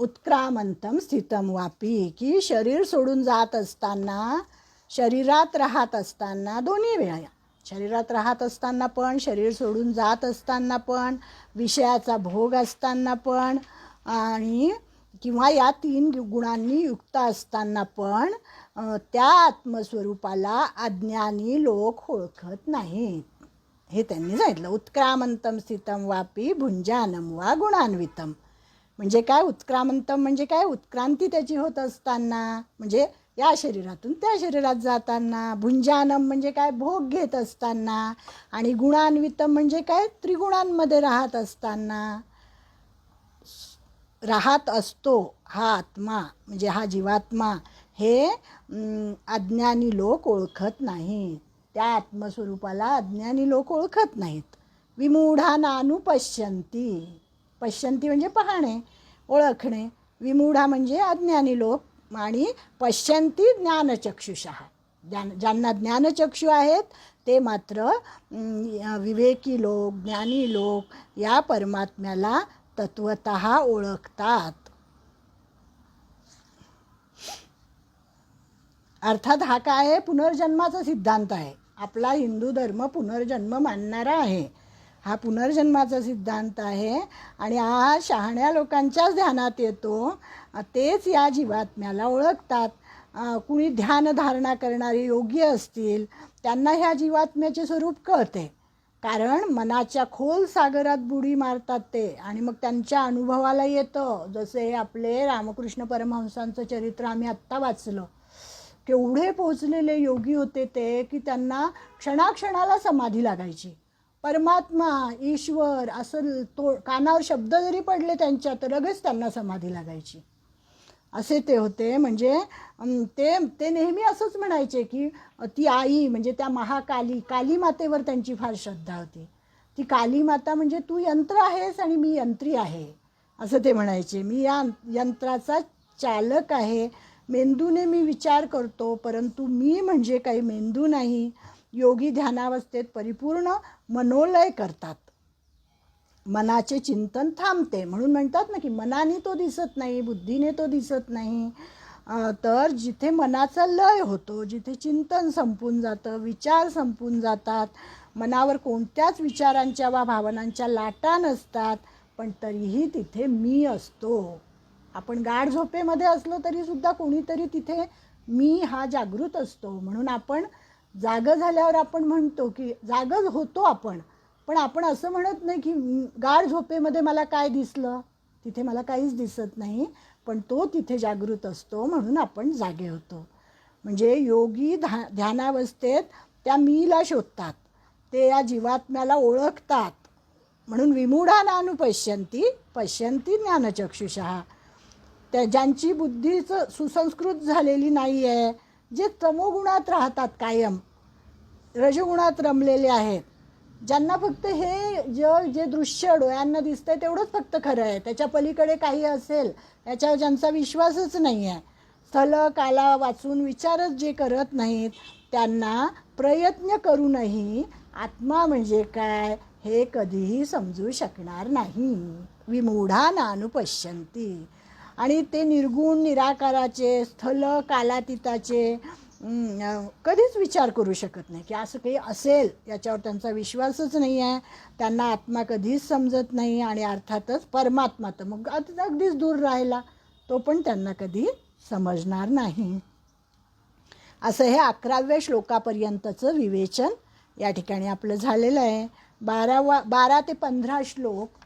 उत्क्रामंतम स्थितम वापी, की शरीर सोडून जात असताना, शरीरात राहत असताना, दोन्ही वेळा शरीरात राहत असताना पण, शरीर सोडून जात असताना पण, विषयाचा भोग असताना पण, आणि किंवा या तीन गुणांनी युक्त असताना पण त्या आत्मस्वरूपाला अज्ञानी लोक ओळखत नाहीत. हे त्यांनी सांगितलं. उत्क्रामंतम स्थितम वापी भुंजानम वा गुणान्वितम. म्हणजे काय उत्क्रामंतम म्हणजे काय? उत्क्रांती त्याची होत असताना, म्हणजे या शरीरातून त्या शरीरात जाताना. भुंजानम म्हणजे काय? भोग घेत असताना. आणि गुणान्वितम म्हणजे काय? त्रिगुणांमध्ये राहत असताना. राहत असतो हा आत्मा, म्हणजे हा जीवात्मा, हे अज्ञानी लोक ओळखत नाहीत. त्या आत्मस्वरूपाला अज्ञानी लोक ओळखत नाहीत. विमूढा नानुपश्यन्ति. पश्यन्ति म्हणजे पाहणे, ओळखणे. विमूढा म्हणजे अज्ञानी लोक, आणि पश्यन्ति ज्ञानचक्षुषः. ज्यांना ज्ञानचक्षु आहेत ते मात्र विवेकी लोक, ज्ञानी लोक या परमात्म्याला तत्वतः ओळखतात. अर्थात हा काय आहे? पुनर्जन्माचा सिद्धांत आहे. आपला हिंदू धर्म पुनर्जन्म मानणारा आहे. हा पुनर्जन्माचा सिद्धांत आहे, आणि हा शहाण्या लोकांच्याच ध्यानात येतो. तेच या जीवात्म्याला ओळखतात. कुणी ध्यानधारणा करणारे योगी असतील त्यांना ह्या जीवात्म्याचे स्वरूप कळते, कारण मनाच्या खोल सागरात बुडी मारतात ते, आणि मग त्यांच्या अनुभवाला येतं. जसे आपले रामकृष्ण परमहंसांचं चरित्र आम्ही आत्ता वाचलं. केवढे पोचलेले योगी होते ते, की त्यांना क्षणाक्षणाला समाधी लागायची. परमात्मा, ईश्वर असं कानावर शब्द जरी पडले त्यांच्या, तर लगेच त्यांना समाधी लागायची. असे ते होते. म्हणजे ते नेहमी असंच म्हणायचे की ती आई म्हणजे त्या महाकाली, काली मातेवर त्यांची फार श्रद्धा होती. ती काली माता म्हणजे तू यंत्र आहेस आणि मी यंत्री आहे, असं ते म्हणायचे. मी या यंत्राचा चालक आहे. मेंदूने मी विचार करतो, परंतु मी म्हणजे काही मेंदू नाही. योगी ध्यानावस्थेत परिपूर्ण मनोलय करतात. मनाचे चिंतन थांबते, म्हणून म्हणतात ना की मनाने तो दिसत नाही, बुद्धीने तो दिसत नाही. तर जिथे मनाचा लय होतो, जिथे चिंतन संपून जातं, विचार संपून जातात, मनावर कोणत्याच विचारांच्या वा भावनांच्या लाटा नसतात, पण तरीही तिथे मी असतो. आपण गाढ झोपेमध्ये असलो तरीसुद्धा कोणीतरी तिथे मी हा जागृत असतो. म्हणून आपण जागं झाल्यावर आपण म्हणतो की जागच होतो आपण, पण आपण असं म्हणत नाही की गाढ झोपेमध्ये मला काय दिसलं, तिथे मला काहीच दिसत नाही, पण तो तिथे जागृत असतो, म्हणून आपण जागे होतो. म्हणजे योगी ध्यानावस्थेत त्या मीला शोधतात, ते या जीवात्म्याला ओळखतात. म्हणून विमूढा नानुपश्यन्ति पश्यन्ति ज्ञानचक्षुषः. त्या ज्यांची बुद्धीचं सुसंस्कृत झालेली नाही आहे, जे तमोगुणात राहतात कायम, रजगुणात रमलेले आहेत, ज्यांना फक्त हे जे दृश्य डोळ्यांना दिसतंय तेवढंच फक्त खरं आहे, त्याच्या पलीकडे काही असेल याच्यावर ज्यांचा विश्वासच नाही आहे, स्थल काला वाचून विचारच जे करत नाहीत, त्यांना प्रयत्न करूनही आत्मा म्हणजे काय हे कधीही समजू शकणार नाही. विमूढा नानुपश्यन्ति. आणि ते निर्गुण निराकाराचे, स्थल कालातीताचे कधीच विचार करू शकत नाही की असं काही असेल, याच्यावर त्यांचा विश्वासच नाही आहे. त्यांना आत्मा कधीच समजत नाही, आणि अर्थातच परमात्मा तर मग अगदीच दूर राहिला, तो पण त्यांना कधी समजणार नाही. असं हे 11व्या श्लोकापर्यंतचं विवेचन या ठिकाणी आपलं झालेलं आहे. 12 ते 15 श्लोक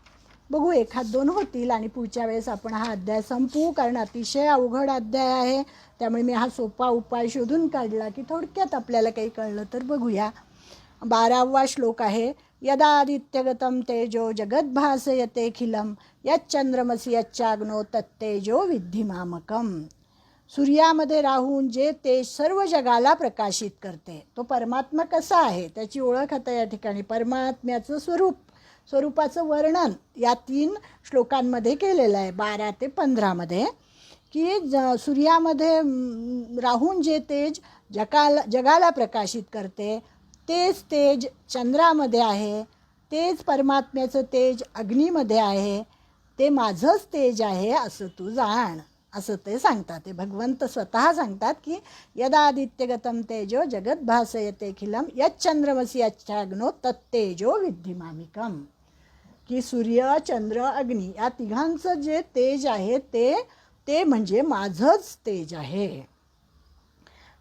बघू, एखाद दोन होतील, आणि पुढच्या वेळेस आपण हा अध्याय संपवू, कारण अतिशय अवघड अध्याय आहे. त्यामुळे मी हा सोपा उपाय शोधून काढला की थोडक्यात आपल्याला काही कळलं तर बघूया. 12वा श्लोक आहे. यदादित्यगतं तेजो जगद्भासयतेऽखिलं यच्चंद्रमसि यच्चाग्नो तत्तेजो विद्धि मामकम्. सूर्यामध्ये राहून जे तेज सर्व जगाला प्रकाशित करते, तो परमात्मा कसा आहे त्याची ओळख आता या ठिकाणी परमात्म्याचं स्वरूपाचं वर्णन या 3 श्लोकांमध्ये केलेलं आहे. 12 ते 15मध्ये की सूर्यामध्ये राहून जे तेज जगाला प्रकाशित करते, तेच तेज चंद्रामध्ये आहे, तेच परमात्म्याचं तेज अग्नीमध्ये आहे, ते माझंच तेज आहे असं तू जाण, असं ते सांगतात. ते भगवंत स्वतः सांगतात की यदादित्यगतम तेजो जगत भासयतेखिलम यच्चंद्रमसी यच्चाग्नो तत्तेजो विद्धी मामिकम. की सूर्य, चंद्र, अग्नी या तिघांचं जे तेज आहे ते ते म्हणजे माझंच तेज आहे.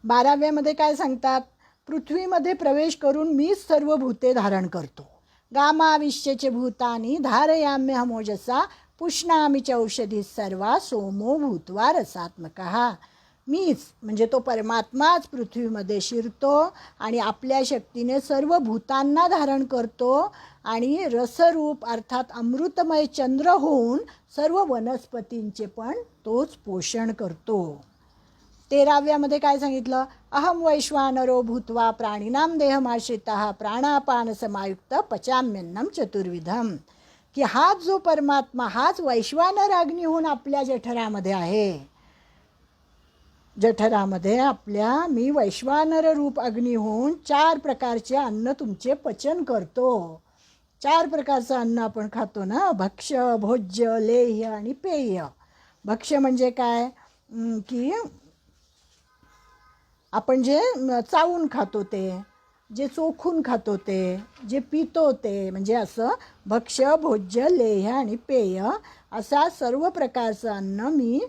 12व्यामध्ये काय सांगतात? पृथ्वीमध्ये प्रवेश करून मीच सर्व भूते धारण करतो. गामाविश्यचे भूतानी धारयाम्य हमोजसा पुष्णामी च औषधी सर्वा सोमो भूत्वा रसात्मकः. मीच म्हणजे तो परमात्माच पृथ्वीमध्ये शिरतो आणि आपल्या शक्तीने सर्व भूतांना धारण करतो आणि रसरूप अर्थात अमृतमय चंद्र होऊन सर्व वनस्पतींचे पण तोच पोषण करतो. 13व्यामध्ये काय सांगितलं? अहम वैश्वानरो भूत्वा प्राणिनाम देहमाश्रितः प्राणापान समायुक्त पचाम्यन्नम चतुर्विधम. की हाच जो परमात्मा हाच वैश्वानर अग्नी होऊन आपल्या जठरामध्ये आहे. जठरामध्ये आपल्या मी वैश्वानर रूप अग्नी होऊन 4 प्रकारचे अन्न तुमचे पचन करतो. 4 प्रकारचं अन्न आपण खातो ना, भक्ष्य, भोज्य, लेह्य आणि पेय. भक्ष्य म्हणजे काय की आपण जे चावून खातो ते, जे चोखून खातो ते, जे पितो ते, म्हणजे असं भक्ष्य, भोज्य, लेह्य आणि पेय असा सर्व प्रकारचं अन्न मी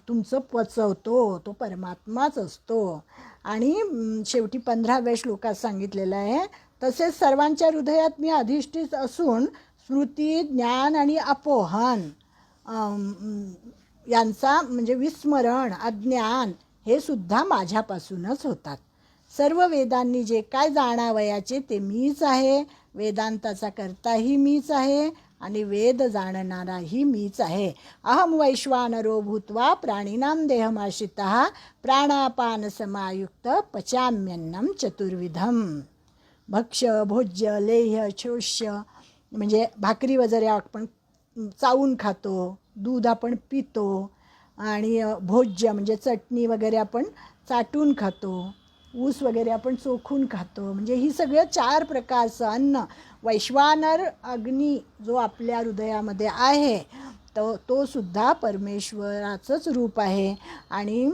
तुमचं पचवतो. तो परमात्माच असतो. आणि शेवटी 15व्या श्लोकात सांगितलेलं आहे, तसेच सर्वांच्या हृदयात मी अधिष्ठित असून स्मृती, ज्ञान आणि अपोहन यांचा म्हणजे विस्मरण, अज्ञान हे सुद्धा माझ्यापासूनच होतात. सर्व वेदांनी जे काय जाणावयाचे ते मीच आहे. वेदांताचा कर्ताही मीच आहे आणि वेद जाणणाराही मीच आहे. अहम वैश्वानरो भूत्वा प्राणिनाम देहमाश्रितः प्राणापान समायुक्त पचाम्यन्नम चतुर्विधम. भक्ष्य, भोज्य, लेह्य, शोष्य म्हणजे भाकरी वगैरे आपण चावून खातो, दूध आपण पितो आणि भोज्य म्हणजे चटणी वगैरे आपण चाटून खातो, ऊस वगैरे आपण चोखून खातो. म्हणजे ही सगळं 4 प्रकारचं अन्न वैश्वानर अग्नी जो आपल्या हृदयामध्ये आहे तो सुद्धा परमेश्वराचंच रूप आहे. आणि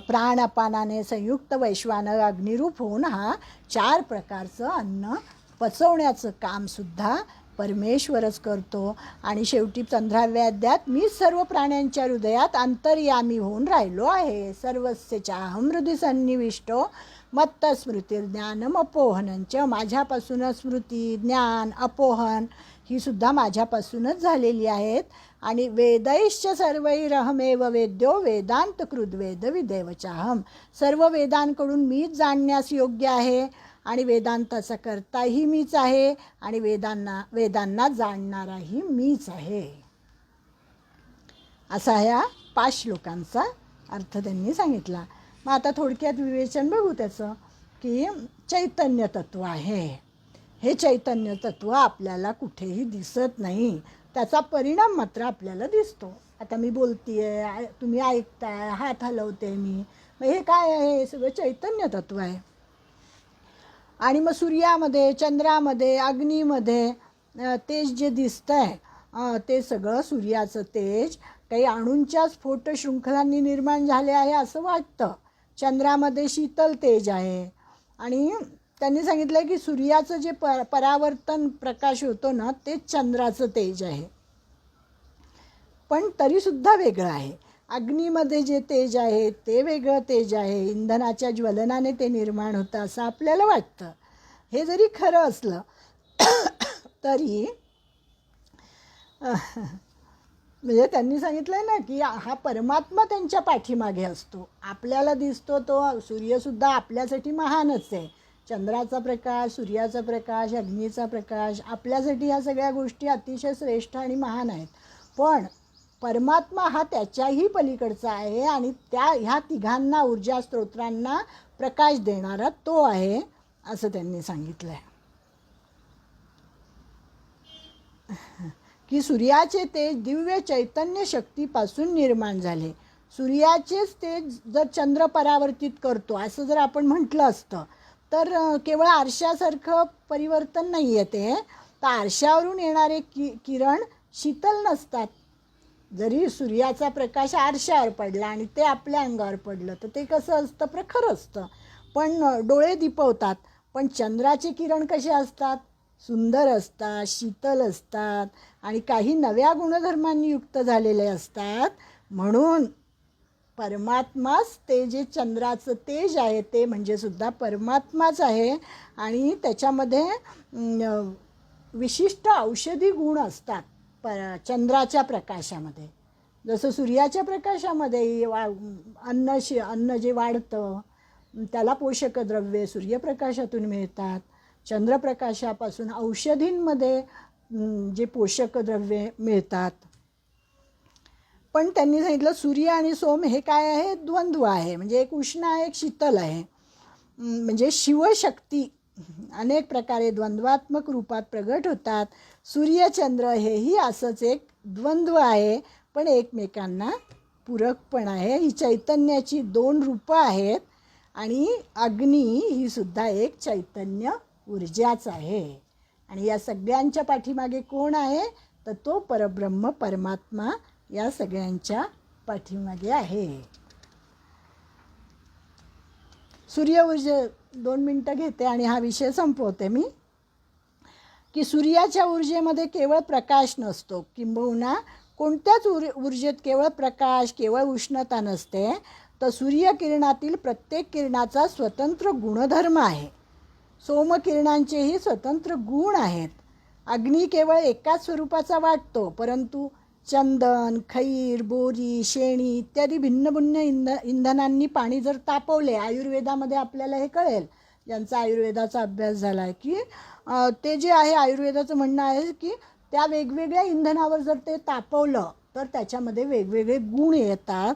प्राणापानाने संयुक्त वैश्वानर अग्निरूप होऊन हा 4 प्रकारचं अन्न पचवण्याचं कामसुद्धा परमेश्वरच करतो. आणि शेवटी 15व्या अध्यायात मी सर्व प्राण्यांच्या हृदयात अंतर्यामी होऊन राहिलो आहे. सर्वस्य चाहम हृदि सन्निविष्टो मत्त स्मृतिर्ज्ञानम अपोहनंच. माझ्यापासूनच स्मृती, ज्ञान, अपोहन ही सुद्धा माझ्यापासूनच झालेली आहेत. आणि वेदैश्च सर्वैरहमेव वेद्यो वेदांत कृद्वेद विदेवचाहम. सर्व वेदांकडून मीच जाणण्यास योग्य आहे आणि वेदांताचा कर्ताही मीच आहे आणि वेदांना जाणणाराही मीच आहे. असा ह्या 5 श्लोकांचा अर्थ त्यांनी सांगितला. मग आता थोडक्यात विवेचन बघू त्याचं, की चैतन्य तत्व आहे. हे चैतन्य तत्व आपल्याला कुठेही दिसत नाही, त्याचा परिणाम मात्र आपल्याला दिसतो. आता मी बोलतीये, तुम्ही ऐकताय, हात हलवते मी, मग हे काय आहे? हे सगळं चैतन्य तत्व आहे. आणि मग सूर्यामध्ये, चंद्रामध्ये, अग्नीमध्ये तेज जे दिसतं आहे ते सगळं सूर्याचं तेज काही अणूंच्या स्फोट शृंखलांनी निर्माण झाले आहे असं वाटतं. चंद्रामध्ये शीतल तेज आहे. आणि त्यांनी सांगितलं की सूर्याचं जे परावर्तन प्रकाश होतो ना ते चंद्राचं तेज आहे, पण तरीसुद्धा वेगळं आहे. अग्नीमध्ये जे तेज आहे ते वेगळं तेज आहे, इंधनाच्या ज्वलनाने ते निर्माण होतं असं आपल्याला वाटतं. हे जरी खरं असलं तरी म्हणजे त्यांनी सांगितलं आहे ना की हा परमात्मा त्यांच्या पाठीमागे असतो. आपल्याला दिसतो तो सूर्यसुद्धा आपल्यासाठी महानच आहे. चंद्राचा प्रकाश, सूर्याचा प्रकाश, अग्नीचा प्रकाश आपल्यासाठी ह्या सगळ्या गोष्टी अतिशय श्रेष्ठ आणि महान आहेत. पण परमात्मा हा त्याच्याही पलीकडचा आहे आणि ह्या तिघांना ऊर्जा स्त्रोत्रांना प्रकाश देणारा तो आहे असं त्यांनी सांगितलं आहे. की सूर्याचे तेज दिव्य चैतन्य शक्तीपासून निर्माण झाले. सूर्याचेच तेज जर चंद्र परावर्तित करतो असं जर आपण म्हटलं असतं तर केवळ आरशासारखं परिवर्तन नाही आहे ते. तर आरशावरून येणारे किरण शीतल नसतात. जरी सूर्याचा प्रकाश आरशावर पडला आणि ते आपल्या अंगावर पडलं तर ते कसं असतं, प्रखर असतं, पण डोळे दिपवतात. पण चंद्राचे किरण कसे असतात, सुंदर असतात, शीतल असतात आणि काही नव्या गुणधर्मांनी युक्त झालेले असतात. म्हणून परमात्माच, ते जे चंद्राचं तेज आहे ते म्हणजे सुद्धा परमात्माच आहे. आणि त्याच्यामध्ये विशिष्ट औषधी गुण असतात चंद्राच्या प्रकाशामध्ये. जसं सूर्याच्या प्रकाशामध्ये अन्न जे वाढतं त्याला पोषक द्रव्ये सूर्यप्रकाशातून मिळतात. चंद्रप्रकाशापासून औषधींमध्ये जे पोषक द्रव्ये मिळतात. पण त्यांनी सांगितलं सूर्य आणि सोम हे काय आहे, द्वंद्व आहे. म्हणजे एक उष्ण आहे, एक शीतल आहे. म्हणजे शिवशक्ती अनेक प्रकारे द्वंद्वात्मक रूपात प्रगट होतात. सूर्यचंद्र हेही असंच एक द्वंद्व आहे, पण एकमेकांना पूरक पण आहे. ही चैतन्याची दोन रूपं आहेत. आणि अग्नी ही सुद्धा एक चैतन्य ऊर्जाच आहे. आणि या सगळ्यांच्या पाठीमागे कोण आहे, तर तो परब्रह्म परमात्मा या सगळ्यांच्या पाठीमागे आहे. सूर्य ऊर्जे 2 मिनटं घेते आणि हा विषय संपवते मी. की सूर्याच्या ऊर्जेमध्ये केवळ प्रकाश नसतो, किंबहुना कोणत्याच ऊर्जेत केवळ प्रकाश, केवळ उष्णता नसते. तर सूर्यकिरणातील प्रत्येक किरणाचा स्वतंत्र गुणधर्म आहे. सोमकिरणांचेही स्वतंत्र गुण आहेत. अग्नी केवळ एकाच स्वरूपाचा वाटतो, परंतु चंदन, खैर, बोरी, शेणी इत्यादी भिन्न भिन्न इंधनांनी पाणी जर तापवले, आयुर्वेदामध्ये आपल्याला हे कळेल ज्यांचा आयुर्वेदाचा अभ्यास झाला आहे, की ते जे आहे आयुर्वेदाचं म्हणणं आहे की त्या वेगवेगळ्या इंधनावर जर ते तापवलं तर त्याच्यामध्ये वेगवेगळे गुण येतात.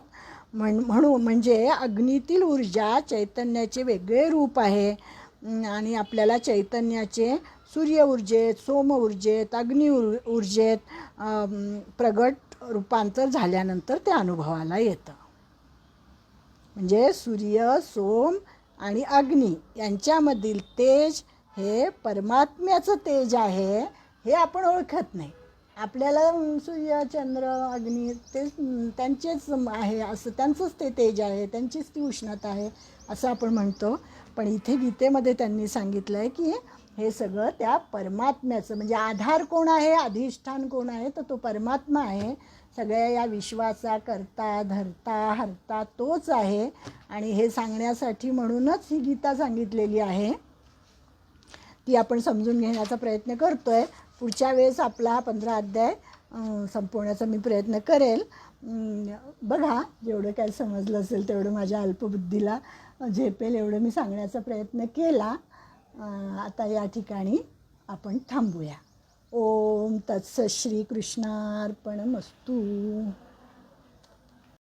म्हणून म्हणजे अग्नीतील ऊर्जा चैतन्याचे वेगळे रूप आहे. आणि आपल्याला चैतन्याचे सूर्य ऊर्जेत, सोम ऊर्जेत, अग्नी ऊर्जेत प्रगट रूपांतर झाल्यानंतर ते अनुभवाला येतं. म्हणजे सूर्य, सोम आणि अग्नी यांच्यामधील तेज हे परमात्म्याचं तेज आहे. हे आपण ओळखत नाही. आपल्याला सूर्य, चंद्र, अग्नी ते त्यांचेच आहे, असं त्यांचंच ते तेज आहे, त्यांचीच ती उष्णता आहे असं आपण म्हणतो. पण इथे गीतेमध्ये त्यांनी सांगितलं आहे की हे सगळं त्या परमात्म्याचं, म्हणजे आधार कोण आहे, अधिष्ठान कोण आहे, तर तो परमात्मा आहे. सगळ्या या विश्वाचा करता, धरता, हरता तोच आहे. आणि हे सांगण्यासाठी म्हणूनच ही गीता सांगितलेली आहे. ती आपण समजून घेण्याचा प्रयत्न करतो आहे. पुढच्या वेळेस आपला 15 अध्याय संपवण्याचा मी प्रयत्न करेल. बघा, जेवढं काय समजलं असेल तेवढं माझ्या अल्पबुद्धीला झेपेल एवढं मी सांगण्याचा प्रयत्न केला. आता या ठिकाणी आपण थांबूया. ओम तत्सत श्री कृष्णार्पणमस्तु.